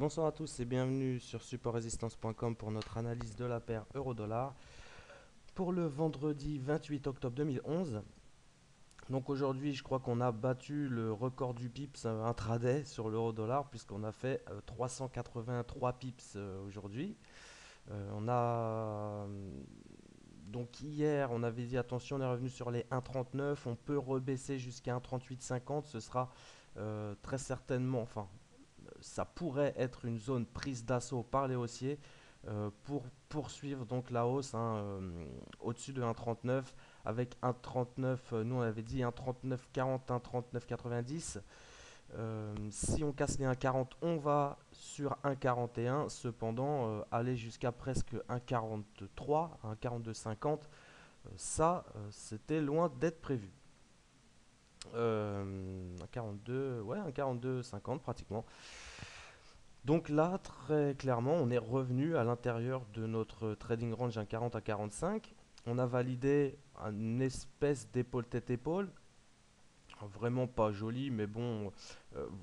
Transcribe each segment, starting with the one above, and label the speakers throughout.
Speaker 1: Bonsoir à tous et bienvenue sur supportresistance.com pour notre analyse de la paire euro-dollar pour le vendredi 28 octobre 2011. Donc aujourd'hui, je crois qu'on a battu le record du pips intraday sur l'euro-dollar puisqu'on a fait 383 pips aujourd'hui. On a donc hier, on avait dit attention, on est revenu sur les 1,39, on peut rebaisser jusqu'à 1,3850, ce sera très certainement, enfin ça pourrait être une zone prise d'assaut par les haussiers pour poursuivre donc la hausse au-dessus de 1,39 avec 1,39, nous on avait dit 1,3940, 1,3990. Si on casse les 1,40, on va sur 1,41. Cependant, aller jusqu'à presque 1,43, 1,4250, ça, c'était loin d'être prévu. 1,42, ouais, 1,4250 pratiquement. Donc là, très clairement, on est revenu à l'intérieur de notre trading range 1,40 à 45. On a validé une espèce d'épaule tête-épaule. Vraiment pas joli, mais bon,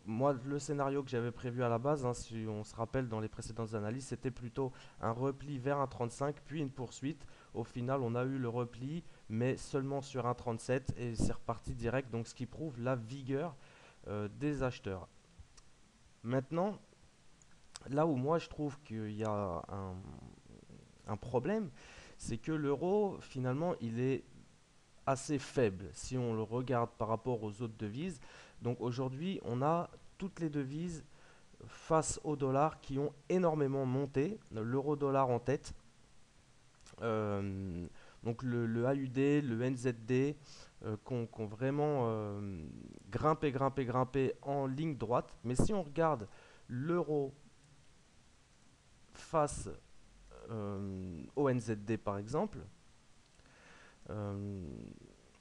Speaker 1: moi le scénario que j'avais prévu à la base, hein, si on se rappelle dans les précédentes analyses, c'était plutôt un repli vers un 35, puis une poursuite. Au final, on a eu le repli, mais seulement sur un 37, et c'est reparti direct, donc ce qui prouve la vigueur des acheteurs. Maintenant, là où moi je trouve qu'il y a un problème, c'est que l'euro, finalement, il est assez faible si on le regarde par rapport aux autres devises. Donc aujourd'hui, on a toutes les devises face au dollar qui ont énormément monté, l'euro-dollar en tête. Euh, donc le AUD, le NZD, qui ont vraiment grimpé, grimpé, grimpé en ligne droite. Mais si on regarde l'euro face au NZD par exemple, euh,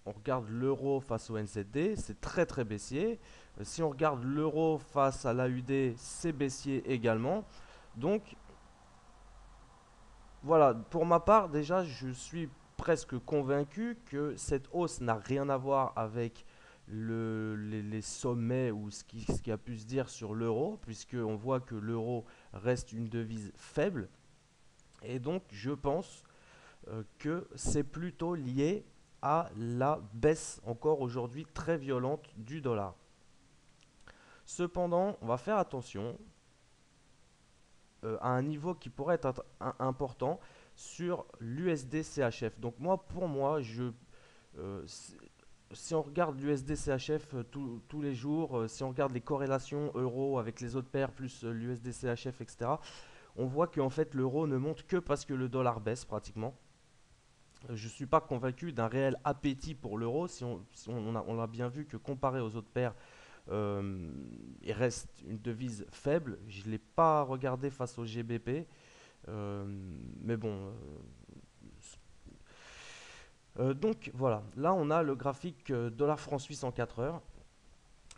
Speaker 1: on regarde l'euro face au NZD, c'est très très baissier. Si on regarde l'euro face à l'AUD, c'est baissier également. Donc voilà, pour ma part, déjà, je suis presque convaincu que cette hausse n'a rien à voir avec les sommets ou ce qui a pu se dire sur l'euro, puisqu'on voit que l'euro reste une devise faible. Et donc, je pense que c'est plutôt lié à la baisse encore aujourd'hui très violente du dollar. Cependant, on va faire attention à un niveau qui pourrait être important sur l'USD CHF. Donc moi, pour moi, euh, si si on regarde l'USD CHF tous les jours, si on regarde les corrélations euro avec les autres paires plus l'USD CHF, etc., on voit qu'en fait l'euro ne monte que parce que le dollar baisse pratiquement. Je ne suis pas convaincu d'un réel appétit pour l'euro. On a bien vu que comparé aux autres paires, il reste une devise faible. Je ne l'ai pas regardé face au GBP. euh, mais bon. Donc voilà, là on a le graphique dollar-franc suisse en 4 heures.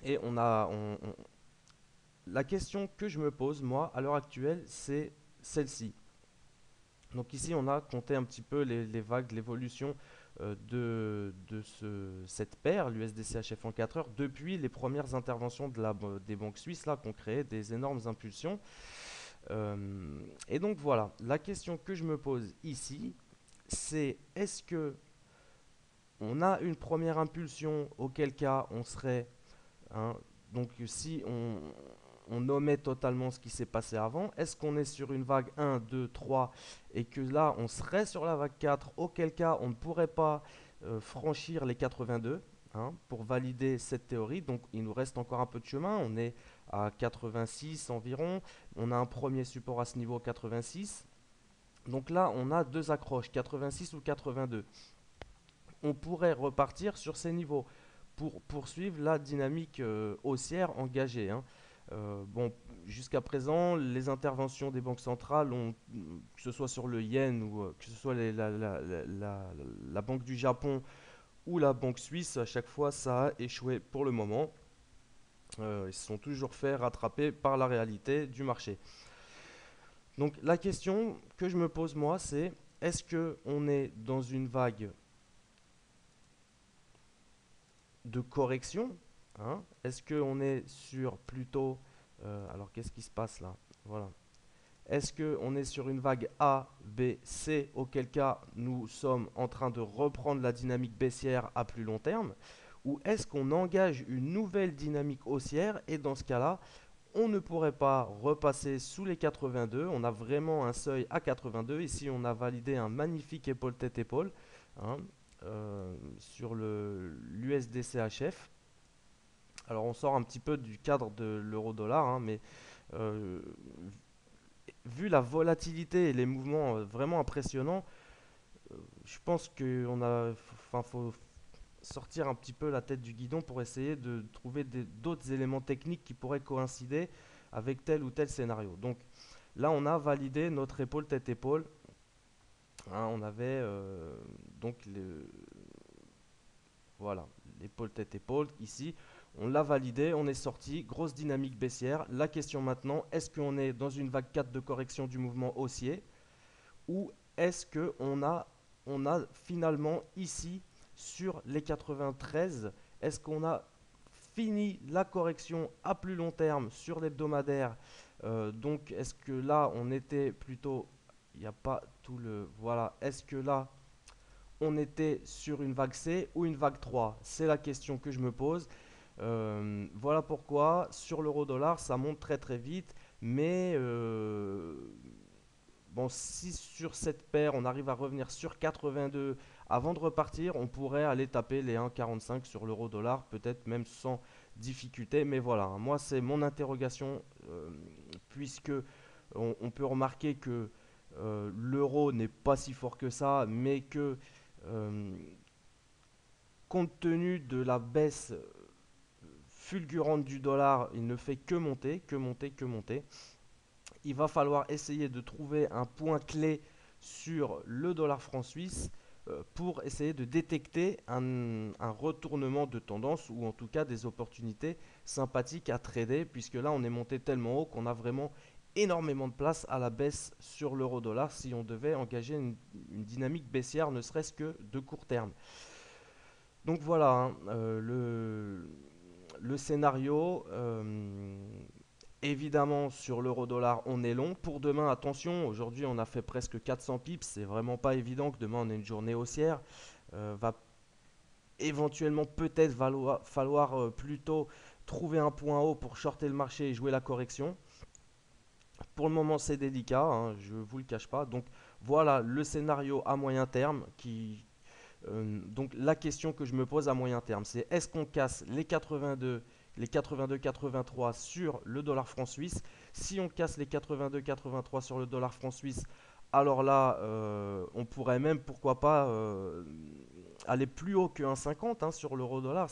Speaker 1: Et la question que je me pose, moi, à l'heure actuelle, c'est celle-ci. Donc ici, on a compté un petit peu les vagues, l'évolution de cette paire, l'USD-CHF en 4 heures, depuis les premières interventions des banques suisses là, qui ont créé des énormes impulsions. Et donc voilà, la question que je me pose ici, c'est est-ce que on a une première impulsion, auquel cas on serait, hein, donc si on omet totalement ce qui s'est passé avant, est-ce qu'on est sur une vague 1, 2, 3 et que là on serait sur la vague 4, auquel cas on ne pourrait pas franchir les 82, hein, pour valider cette théorie. Donc il nous reste encore un peu de chemin, on est à 86 environ, on a un premier support à ce niveau 86. Donc là on a deux accroches, 86 ou 82. On pourrait repartir sur ces niveaux pour poursuivre la dynamique haussière engagée, hein. Bon, jusqu'à présent, les interventions des banques centrales, que ce soit sur le yen ou que ce soit la Banque du Japon ou la Banque suisse, à chaque fois, ça a échoué pour le moment. Ils se sont toujours fait rattraper par la réalité du marché. Donc la question que je me pose moi, c'est est-ce que on est dans une vague de correction, hein? Est-ce qu'on est sur plutôt... alors qu'est-ce qui se passe là? Voilà. Est-ce qu'on est sur une vague A, B, C, auquel cas nous sommes en train de reprendre la dynamique baissière à plus long terme? Ou est-ce qu'on engage une nouvelle dynamique haussière et dans ce cas-là, on ne pourrait pas repasser sous les 82. On a vraiment un seuil à 82. Ici, on a validé un magnifique épaule-tête-épaule hein, sur l'USDCHF. Alors, on sort un petit peu du cadre de l'euro-dollar, hein, mais euh, vu la volatilité et les mouvements vraiment impressionnants, je pense qu'on a, enfin, faut sortir un petit peu la tête du guidon pour essayer de trouver d'autres éléments techniques qui pourraient coïncider avec tel ou tel scénario. Donc là, on a validé notre épaule tête-épaule. Hein, on avait donc voilà, l'épaule tête-épaule ici. On l'a validé, on est sorti, grosse dynamique baissière. La question maintenant, est-ce qu'on est dans une vague 4 de correction du mouvement haussier ou est-ce on a finalement ici sur les 93, est-ce qu'on a fini la correction à plus long terme sur l'hebdomadaire? Donc est-ce que là on était plutôt, il n'y a pas tout le, voilà, est-ce que là on était sur une vague C ou une vague 3? C'est la question que je me pose. Voilà pourquoi sur l'euro dollar ça monte très très vite, mais bon, si sur cette paire, on arrive à revenir sur 82 avant de repartir, on pourrait aller taper les 1,45 sur l'euro-dollar, peut-être même sans difficulté. Mais voilà, hein, moi, c'est mon interrogation, puisque on peut remarquer que l'euro n'est pas si fort que ça, mais que euh, compte tenu de la baisse fulgurante du dollar, il ne fait que monter, que monter, que monter. Il va falloir essayer de trouver un point clé sur le dollar franc suisse pour essayer de détecter un retournement de tendance ou en tout cas des opportunités sympathiques à trader puisque là on est monté tellement haut qu'on a vraiment énormément de place à la baisse sur l'euro dollar si on devait engager une dynamique baissière ne serait-ce que de court terme. Donc voilà, hein, le scénario. Évidemment, sur l'euro-dollar, on est long. Pour demain, attention, aujourd'hui on a fait presque 400 pips. C'est vraiment pas évident que demain on ait une journée haussière. Va éventuellement peut-être falloir plutôt trouver un point haut pour shorter le marché et jouer la correction. Pour le moment, c'est délicat, hein, je ne vous le cache pas. Donc voilà le scénario à moyen terme donc la question que je me pose à moyen terme, c'est est-ce qu'on casse les 82, les 82-83 sur le dollar franc suisse? Si on casse les 82-83 sur le dollar franc suisse, alors là, on pourrait même, pourquoi pas, aller plus haut que 1,50 hein, sur l'euro dollar.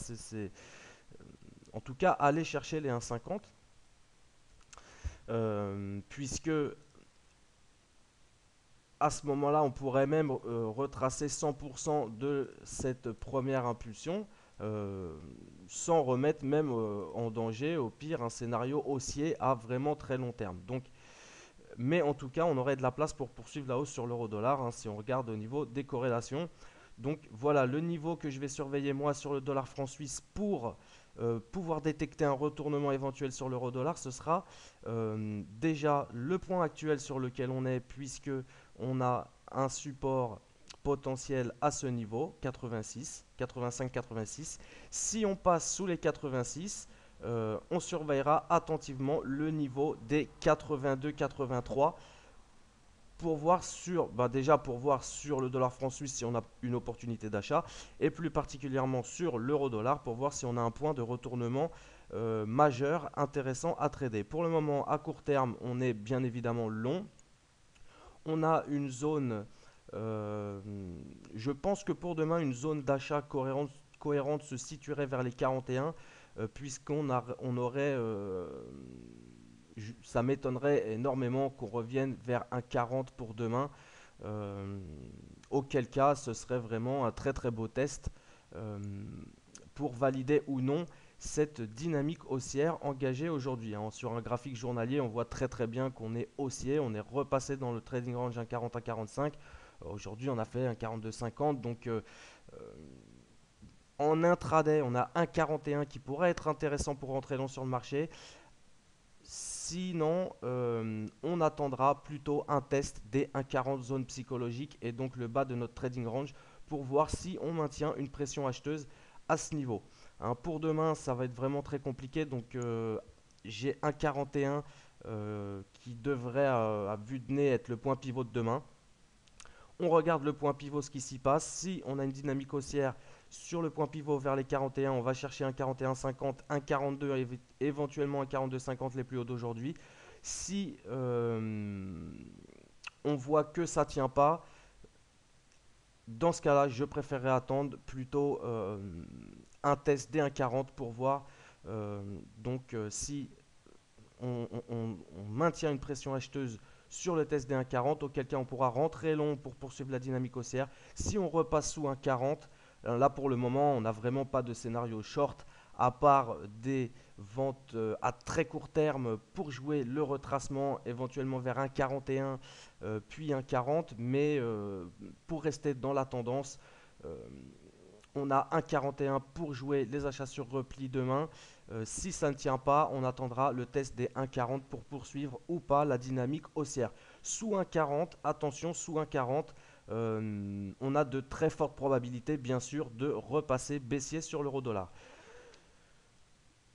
Speaker 1: En tout cas, aller chercher les 1,50. Puisque à ce moment-là, on pourrait même retracer 100% de cette première impulsion sans remettre même en danger, au pire, un scénario haussier à vraiment très long terme. Donc, mais en tout cas, on aurait de la place pour poursuivre la hausse sur l'euro-dollar hein, si on regarde au niveau des corrélations. Donc voilà le niveau que je vais surveiller moi sur le dollar franc suisse pour pouvoir détecter un retournement éventuel sur l'euro-dollar. Ce sera déjà le point actuel sur lequel on est puisque on a un support potentiel à ce niveau, 86, 85-86. Si on passe sous les 86, on surveillera attentivement le niveau des 82-83 pour voir sur, déjà pour voir sur le dollar franc suisse si on a une opportunité d'achat et plus particulièrement sur l'euro dollar pour voir si on a un point de retournement majeur intéressant à trader. Pour le moment, à court terme, on est bien évidemment long. On a une zone, euh, je pense que pour demain, une zone d'achat cohérente se situerait vers les 41, on aurait, ça m'étonnerait énormément qu'on revienne vers un 40 pour demain, euh, auquel cas ce serait vraiment un très très beau test euh, pour valider ou non cette dynamique haussière engagée aujourd'hui. Hein. Sur un graphique journalier, on voit très très bien qu'on est haussier, on est repassé dans le trading range 1,40 à 45. Aujourd'hui, on a fait un 42,50, donc en intraday, on a un 41 qui pourrait être intéressant pour rentrer long sur le marché. Sinon, on attendra plutôt un test des 1,40 zone psychologique et donc le bas de notre trading range pour voir si on maintient une pression acheteuse à ce niveau. Hein, pour demain, ça va être vraiment très compliqué, donc j'ai 1,41 qui devrait, à vue de nez, être le point pivot de demain. On regarde le point pivot, ce qui s'y passe. Si on a une dynamique haussière sur le point pivot vers les 41, on va chercher un 41,50, un 42, éventuellement un 42,50 les plus hauts d'aujourd'hui. Si on voit que ça ne tient pas, dans ce cas-là, je préférerais attendre plutôt un test des 1,40 pour voir si on maintient une pression acheteuse sur le test des 1,40, auquel cas on pourra rentrer long pour poursuivre la dynamique haussière. Si on repasse sous 1,40, là pour le moment, on n'a vraiment pas de scénario short, à part des ventes à très court terme pour jouer le retracement, éventuellement vers 1,41 puis 1,40, mais pour rester dans la tendance, euh, on a 1,41 pour jouer les achats sur repli demain. Si ça ne tient pas, on attendra le test des 1,40 pour poursuivre ou pas la dynamique haussière. Sous 1,40, attention, sous 1,40, on a de très fortes probabilités, bien sûr, de repasser baissier sur l'euro-dollar.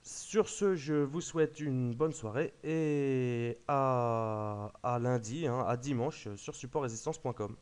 Speaker 1: Sur ce, je vous souhaite une bonne soirée et à lundi, hein, à dimanche sur supportrésistance.com.